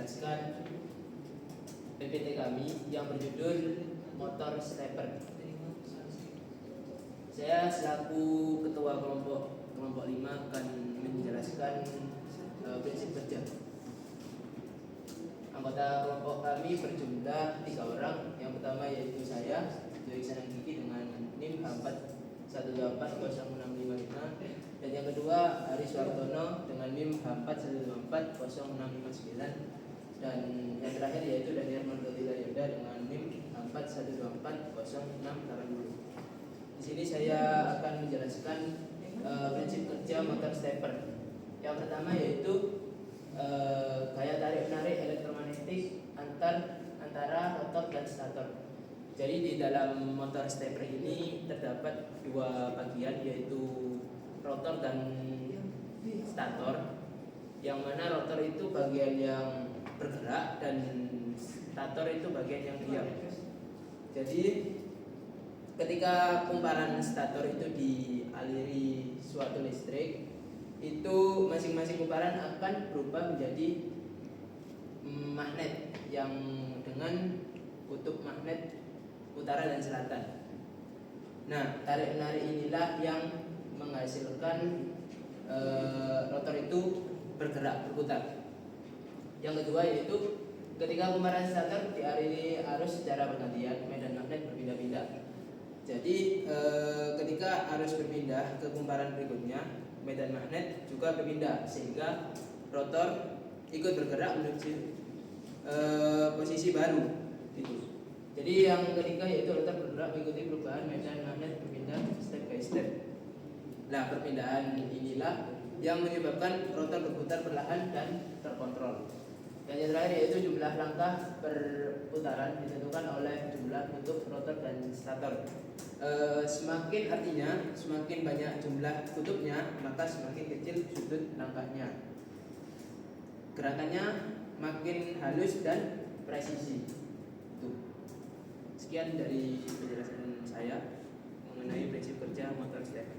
menjelaskan PPT kami yang berjudul motor stepper. Saya selaku ketua kelompok 5 akan menjelaskan prinsip kerja. Anggota kelompok kami berjumlah 3 orang. Yang pertama yaitu saya, Joy Sananggigi dengan NIM 4124065, dan yang kedua Aris Wartono dengan NIM 4124059, dan yang terakhir yaitu Daniel Mandotila Yoda dengan NIM 4124060. Di sini saya akan menjelaskan prinsip kerja motor stepper. Yang pertama yaitu gaya tarik menarik elektromagnetik antara rotor dan stator. Jadi di dalam motor stepper ini terdapat 2 bagian, yaitu rotor dan stator. Yang mana rotor itu bagian yang bergerak dan stator itu bagian yang diam. Jadi ketika kumparan stator itu dialiri suatu listrik, itu masing-masing kumparan akan berubah menjadi magnet yang dengan kutub magnet utara dan selatan. Nah, tarik menarik inilah yang menghasilkan rotor itu bergerak, berputar. Yang kedua yaitu ketika kumparan stator dialiri arus secara bergantian, medan magnet berpindah-pindah. Jadi ketika arus berpindah ke kumparan berikutnya, medan magnet juga berpindah sehingga rotor ikut bergerak menuju posisi baru. Gitu. Jadi yang ketiga yaitu rotor bergerak mengikuti perubahan medan magnet berpindah step by step. Nah, perpindahan inilah yang menyebabkan rotor berputar perlahan dan terkontrol. Dan yang terakhir yaitu jumlah langkah perputaran ditentukan oleh jumlah kutub rotor dan stator. Semakin banyak jumlah kutubnya, maka semakin kecil sudut langkahnya. Gerakannya makin halus dan presisi. Sekian dari penjelasan saya mengenai prinsip kerja motor stepper.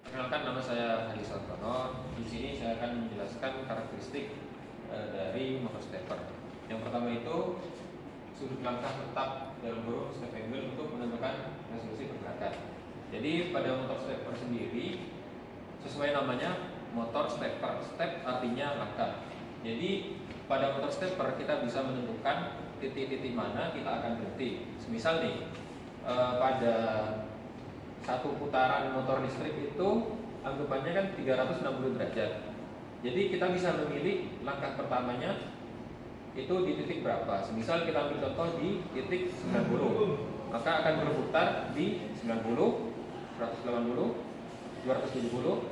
Perkenalkan, nama saya Aris Wartono. Di sini saya akan menjelaskan karakteristik dari motor stepper. Yang pertama itu sudut langkah tetap dalam kurung step angle untuk menentukan resolusi pergerakan. Jadi pada motor stepper sendiri sesuai namanya motor stepper. Step artinya langkah. Jadi pada motor stepper kita bisa menentukan titik-titik mana kita akan berhenti. Misal nih pada satu putaran motor listrik itu anggapannya kan 360 derajat. Jadi kita bisa memilih langkah pertamanya itu di titik berapa. Misal kita ambil contoh di titik 90, maka akan berputar di 90, 180, 270,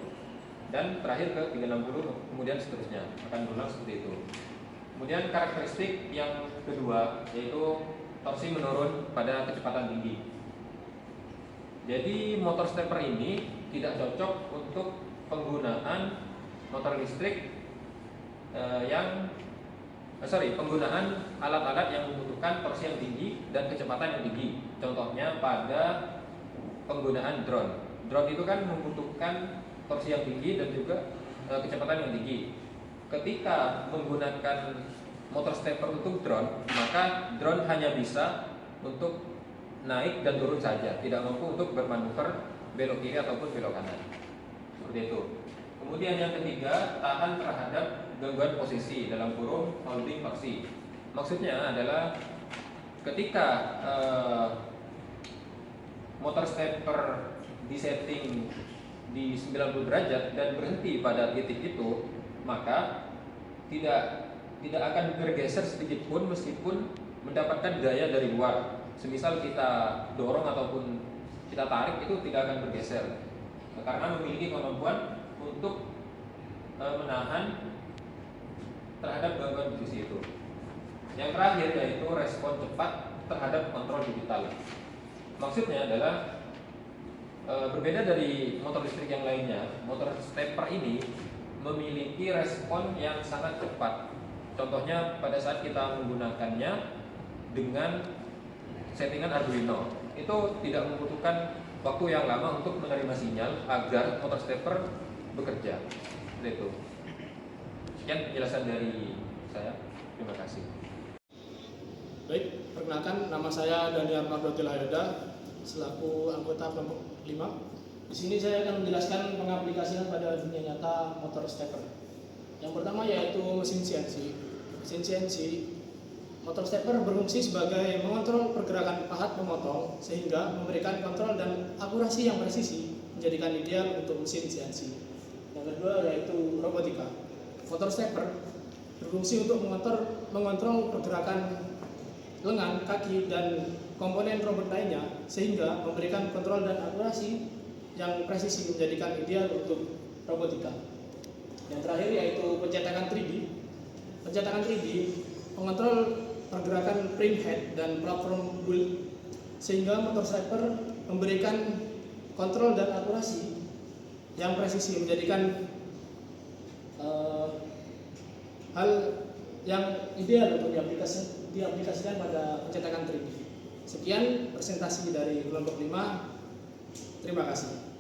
dan terakhir ke 360, kemudian seterusnya akan berulang seperti itu. Kemudian karakteristik yang kedua yaitu torsi menurun pada kecepatan tinggi. Jadi motor stepper ini tidak cocok untuk penggunaan motor listrik penggunaan alat-alat yang membutuhkan torsi yang tinggi dan kecepatan yang tinggi. Contohnya pada penggunaan drone. Drone itu kan membutuhkan torsi yang tinggi dan juga kecepatan yang tinggi. Ketika menggunakan motor stepper untuk drone, maka drone hanya bisa untuk naik dan turun saja, tidak mampu untuk bermanuver belok kiri ataupun belok kanan. Seperti itu. Kemudian yang ketiga, tahan terhadap gangguan posisi dalam kurung holding faksi. Maksudnya adalah ketika motor stepper disetting di 90 derajat dan berhenti pada titik itu, maka tidak akan bergeser sedikit pun meskipun mendapatkan gaya dari luar. Semisal kita dorong ataupun kita tarik, itu tidak akan bergeser karena memiliki kemampuan untuk menahan terhadap gangguan posisi itu. Yang terakhir yaitu respon cepat terhadap kontrol digital. Maksudnya adalah berbeda dari motor listrik yang lainnya, motor stepper ini memiliki respon yang sangat cepat. Contohnya pada saat kita menggunakannya dengan settingan Arduino, itu tidak membutuhkan waktu yang lama untuk menerima sinyal agar motor stepper bekerja. Seperti itu. Sekian penjelasan dari saya. Terima kasih. Baik, perkenalkan nama saya Daniel Mardoti Layoda selaku anggota kelompok 5. Di sini saya akan menjelaskan pengaplikasian pada dunia nyata motor stepper. Yang pertama yaitu mesin CNC. Mesin CNC motor stepper berfungsi sebagai mengontrol pergerakan pahat memotong sehingga memberikan kontrol dan akurasi yang presisi menjadikan ideal untuk mesin CNC. Yang kedua yaitu robotika. Motor stepper berfungsi untuk mengontrol pergerakan lengan, kaki, dan komponen robot lainnya sehingga memberikan kontrol dan akurasi yang presisi menjadikan ideal untuk robotika. Yang terakhir yaitu pencetakan 3D. Pencetakan 3D mengontrol pergerakan print head dan platform build sehingga motor stepper memberikan kontrol dan akurasi yang presisi menjadikan hal yang ideal untuk diaplikasikan pada pencetakan 3D. Sekian presentasi dari kelompok 5. Terima kasih.